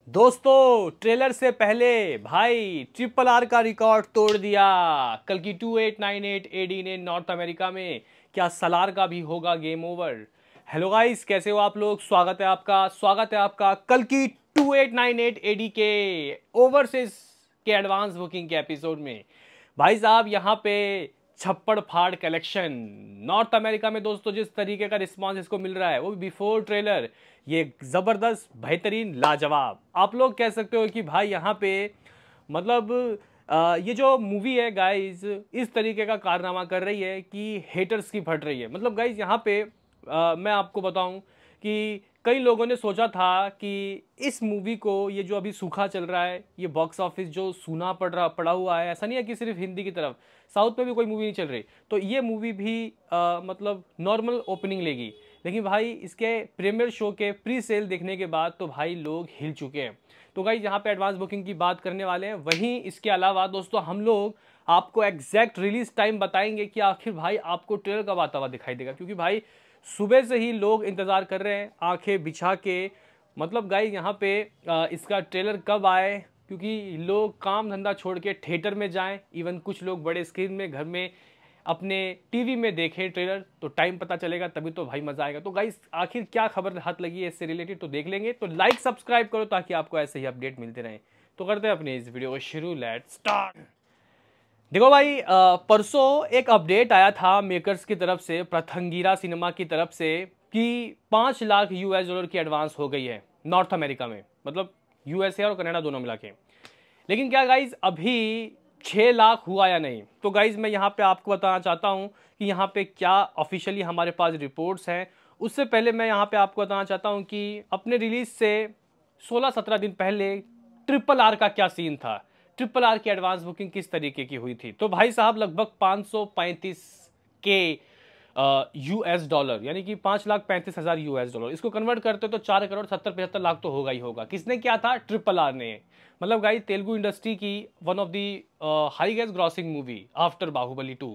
दोस्तों ट्रेलर से पहले भाई ट्रिपल आर का रिकॉर्ड तोड़ दिया। कल की 2898 एडी ने नॉर्थ अमेरिका में, क्या सलार का भी होगा गेम ओवर। हेलो गाइस, कैसे हो आप लोग। स्वागत है आपका कल की 2898 एडी के ओवरसीज के एडवांस बुकिंग के एपिसोड में। भाई साहब यहाँ पे छप्पड़ फाड़ कलेक्शन नॉर्थ अमेरिका में। दोस्तों जिस तरीके का रिस्पांस इसको मिल रहा है वो भी बिफोर ट्रेलर, ये जबरदस्त, बेहतरीन, लाजवाब। आप लोग कह सकते हो कि भाई यहाँ पे मतलब ये जो मूवी है गाइज इस तरीके का कारनामा कर रही है कि हेटर्स की फट रही है। मतलब गाइज यहाँ पे मैं आपको बताऊं कि कई लोगों ने सोचा था कि इस मूवी को, ये जो अभी सूखा चल रहा है, ये बॉक्स ऑफिस जो सूना पड़ा हुआ है, ऐसा नहीं है कि सिर्फ हिंदी की तरफ, साउथ में भी कोई मूवी नहीं चल रही, तो ये मूवी भी मतलब नॉर्मल ओपनिंग लेगी। लेकिन भाई इसके प्रीमियर शो के प्री सेल देखने के बाद तो भाई लोग हिल चुके हैं। तो गाइस यहाँ पे एडवांस बुकिंग की बात करने वाले हैं। वहीं इसके अलावा दोस्तों हम लोग आपको एग्जैक्ट रिलीज टाइम बताएंगे कि आखिर भाई आपको ट्रेलर कब आता हुआ दिखाई देगा, क्योंकि भाई सुबह से ही लोग इंतजार कर रहे हैं आंखें बिछा के। मतलब गाइस यहाँ पे इसका ट्रेलर कब आए, क्योंकि लोग काम धंधा छोड़ के थिएटर में जाएं, इवन कुछ लोग बड़े स्क्रीन में घर में अपने टीवी में देखें ट्रेलर, तो टाइम पता चलेगा, तभी तो भाई मजा आएगा। तो गाइस आखिर क्या खबर हाथ लगी है इससे रिलेटेड तो देख लेंगे। तो लाइक सब्सक्राइब करो ताकि आपको ऐसे ही अपडेट मिलते रहें। तो करते हैं अपने इस वीडियो को शुरू, लेट्स स्टार्ट। देखो भाई परसों एक अपडेट आया था मेकर्स की तरफ से, प्रथंगिरा सिनेमा की तरफ से, कि 5 लाख US डॉलर की एडवांस हो गई है नॉर्थ अमेरिका में, मतलब यूएसए और कनाडा दोनों मिला के। लेकिन क्या गाइज अभी 6 लाख हुआ या नहीं, तो गाइज मैं यहाँ पे आपको बताना चाहता हूँ कि यहाँ पे क्या ऑफिशियली हमारे पास रिपोर्ट्स हैं। उससे पहले मैं यहाँ पे आपको बताना चाहता हूँ कि अपने रिलीज से 16-17 दिन पहले ट्रिपल आर का क्या सीन था, ट्रिपल आर की एडवांस बुकिंग किस तरीके की हुई थी। तो भाई साहब लगभग 535 के US डॉलर, यानी कि 5,35,000 US डॉलर, इसको कन्वर्ट करते तो 4,70,75,00,000 तो होगा ही होगा। किसने किया था? ट्रिपल आर ने। मतलब गाइस तेलुगु इंडस्ट्री की one of the highest grossing movie after Baahubali 2।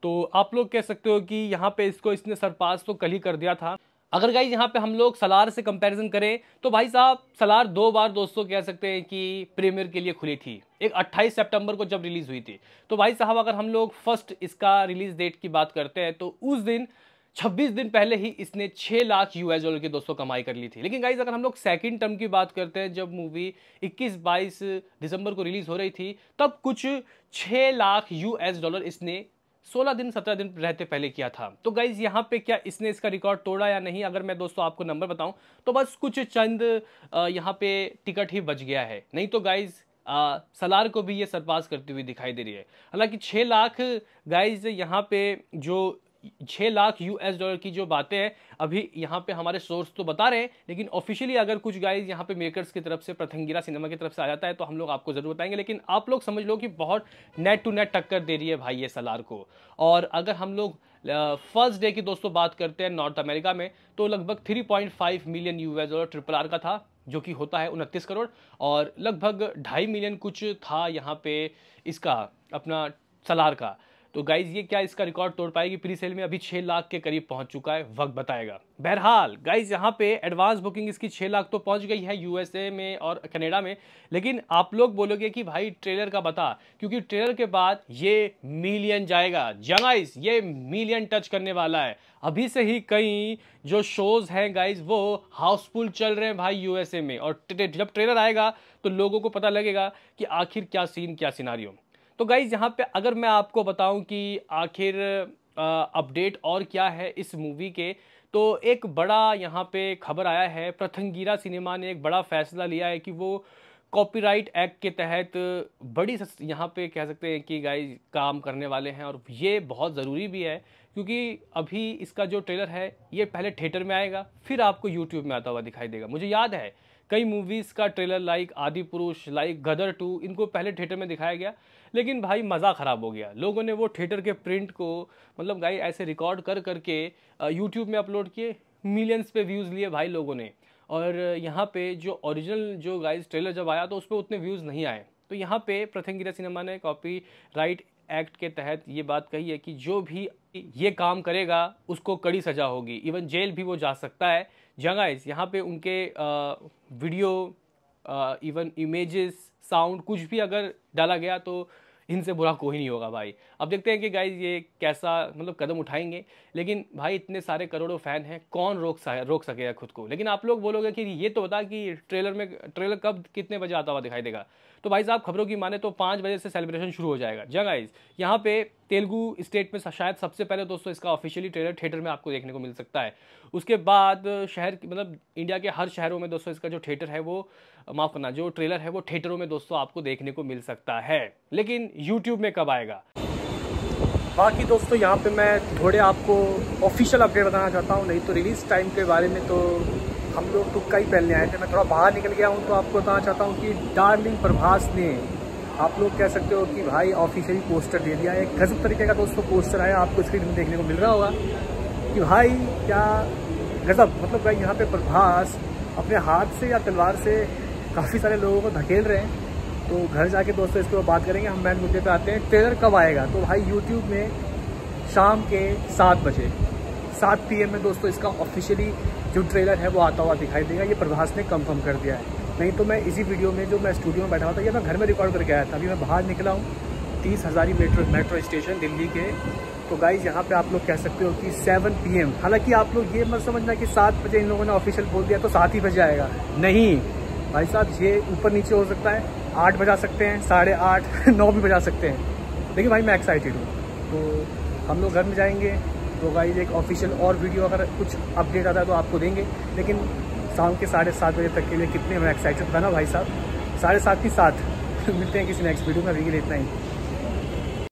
तो आप लोग कह सकते हो कि यहाँ पे इसने सरपास तो कल ही कर दिया था। अगर गाइज यहाँ पे हम लोग सलार से कंपैरिजन करें तो भाई साहब सलार 2 बार दोस्तों कह सकते हैं कि प्रीमियर के लिए खुली थी। एक 28 सितंबर को जब रिलीज हुई थी, तो भाई साहब अगर हम लोग फर्स्ट इसका रिलीज डेट की बात करते हैं तो उस दिन 26 दिन पहले ही इसने 6 लाख US डॉलर की दोस्तों कमाई कर ली थी। लेकिन गाइज अगर हम लोग सेकंड टर्म की बात करते हैं, जब मूवी 21-22 दिसंबर को रिलीज हो रही थी, तब कुछ 6 लाख US डॉलर इसने 16 दिन 17 दिन रहते पहले किया था। तो गाइज यहाँ पे क्या इसने इसका रिकॉर्ड तोड़ा या नहीं, अगर मैं दोस्तों आपको नंबर बताऊं तो बस कुछ चंद यहाँ पे टिकट ही बच गया है, नहीं तो गाइज सलार को भी ये सरपास करती हुई दिखाई दे रही है। हालांकि 6 लाख गाइज यहाँ पे जो 6 लाख US डॉलर की जो बातें हैं अभी यहाँ पे हमारे सोर्स तो बता रहे हैं, लेकिन ऑफिशियली अगर कुछ गाइज यहाँ पे मेकर्स की तरफ से, प्रथंगिरा सिनेमा की तरफ से आ जाता है तो हम लोग आपको जरूर बताएंगे। लेकिन आप लोग समझ लो कि बहुत नेट टू नेट टक्कर दे रही है भाई ये सलार को। और अगर हम लोग फर्स्ट डे की दोस्तों बात करते हैं नॉर्थ अमेरिका में, तो लगभग 3.5 million US dollar triple R का था, जो कि होता है 29 करोड़, और लगभग 2.5 मिलियन कुछ था यहाँ पे इसका अपना सलार का। तो गाइज ये क्या इसका रिकॉर्ड तोड़ पाएगी प्री सेल में? अभी 6 लाख के करीब पहुंच चुका है, वक्त बताएगा। बहरहाल गाइज यहाँ पे एडवांस बुकिंग इसकी 6 लाख तो पहुंच गई है यूएसए में और कनाडा में। लेकिन आप लोग बोलोगे कि भाई ट्रेलर का बता, क्योंकि ट्रेलर के बाद ये मिलियन जाएगा। गाइज ये मिलियन टच करने वाला है। अभी से ही कई जो शोज हैं गाइज वो हाउसफुल चल रहे हैं भाई यूएसए में, और जब ट्रेलर आएगा तो लोगों को पता लगेगा कि आखिर क्या सीन, क्या सिनारियो। तो गाइज यहाँ पे अगर मैं आपको बताऊं कि आखिर अपडेट और क्या है इस मूवी के, तो एक बड़ा यहाँ पे खबर आया है। प्रथंगिरा सिनेमा ने एक बड़ा फैसला लिया है कि वो कॉपीराइट एक्ट के तहत बड़ी यहाँ पे कह सकते हैं कि गाइज काम करने वाले हैं, और ये बहुत ज़रूरी भी है, क्योंकि अभी इसका जो ट्रेलर है ये पहले थिएटर में आएगा, फिर आपको यूट्यूब में आता हुआ दिखाई देगा। मुझे याद है कई मूवीज़ का ट्रेलर लाइक आदि पुरुष, लाइक गदर 2, इनको पहले थिएटर में दिखाया गया, लेकिन भाई मज़ा ख़राब हो गया। लोगों ने वो थिएटर के प्रिंट को मतलब गाइस ऐसे रिकॉर्ड कर करके यूट्यूब में अपलोड किए, मिलियंस पे व्यूज़ लिए भाई लोगों ने। और यहाँ पे जो ओरिजिनल जो गाइस ट्रेलर जब आया तो उस पर उतने व्यूज़ नहीं आए। तो यहाँ पे प्रथंगिरा सिनेमा ने कॉपीराइट एक्ट के तहत ये बात कही है कि जो भी ये काम करेगा उसको कड़ी सज़ा होगी, इवन जेल भी वो जा सकता है। जहाँ गाइस यहाँ पे उनके वीडियो इवन इमेजेस, साउंड, कुछ भी अगर डाला गया तो इनसे बुरा कोई नहीं होगा भाई। अब देखते हैं कि गाइज ये कैसा मतलब कदम उठाएंगे। लेकिन भाई इतने सारे करोड़ों फैन हैं, कौन रोक सकेगा खुद को। लेकिन आप लोग बोलोगे कि ये तो बता कि ट्रेलर कब कितने बजे आता हुआ दिखाई देगा। तो भाई साहब खबरों की माने तो 5 बजे से सेलिब्रेशन शुरू हो जाएगा। जी गाइज, यहाँ पे तेलुगु स्टेट में शायद सबसे पहले दोस्तों इसका ऑफिशियली ट्रेलर थिएटर में आपको देखने को मिल सकता है। उसके बाद शहर मतलब इंडिया के हर शहरों में दोस्तों इसका जो थिएटर है वो माफ़ करना, जो ट्रेलर है वो थिएटरों में दोस्तों आपको देखने को मिल सकता है। लेकिन यूट्यूब में कब आएगा? बाकी दोस्तों यहाँ पे मैं थोड़े आपको ऑफिशियल अपडेट बताना चाहता हूँ, नहीं तो रिलीज़ टाइम के बारे में तो हम लोग तुक्का ही पहनने आए थे। मैं थोड़ा बाहर निकल गया हूँ तो आपको बताना चाहता हूँ कि डार्लिंग प्रभास ने, आप लोग कह सकते हो कि भाई ऑफिशियली पोस्टर दे दिया। एक गजब तरीके का दोस्तों पोस्टर आया, आपको स्क्रीन में देखने को मिल रहा होगा कि भाई क्या गजब। मतलब भाई यहाँ पे प्रभास अपने हाथ से या तलवार से काफ़ी सारे लोगों को धकेल रहे हैं। तो घर जाके दोस्तों इस पर बात करेंगे। हम मेन मुद्दे पे आते हैं, ट्रेलर कब आएगा? तो भाई यूट्यूब में शाम के 7 बजे 7 PM में दोस्तों इसका ऑफिशियली जो ट्रेलर है वो आता हुआ दिखाई देगा। ये प्रभास ने कंफर्म कर दिया है। नहीं तो मैं इसी वीडियो में जो मैं स्टूडियो में बैठा हुआ था या मैं घर में रिकॉर्ड करके आया था, अभी मैं बाहर निकला हूँ 30 हज़ारी मेट्रो स्टेशन दिल्ली के। तो गाइज यहाँ पे आप लोग कह सकते हो कि 7 PM, हालांकि आप लोग ये मत समझना कि 7 बजे इन लोगों ने ऑफिशियल बोल दिया तो 7 ही बजे आएगा। नहीं भाई साहब, ये ऊपर नीचे हो सकता है, 8 बजा सकते हैं, 8:30, 9 भी बजा सकते हैं। लेकिन भाई मैं एक्साइटेड हूँ। तो हम लोग घर में जाएंगे तो गाइज एक ऑफिशियल और वीडियो अगर कुछ अपडेट आता है तो आपको देंगे। लेकिन शाम के 7:30 बजे तक के लिए कितने मैं एक्साइटेड था ना भाई साहब, 7:30 की 7 मिलते हैं किसी नेक्स्ट वीडियो में। अभी के लिए इतना ही।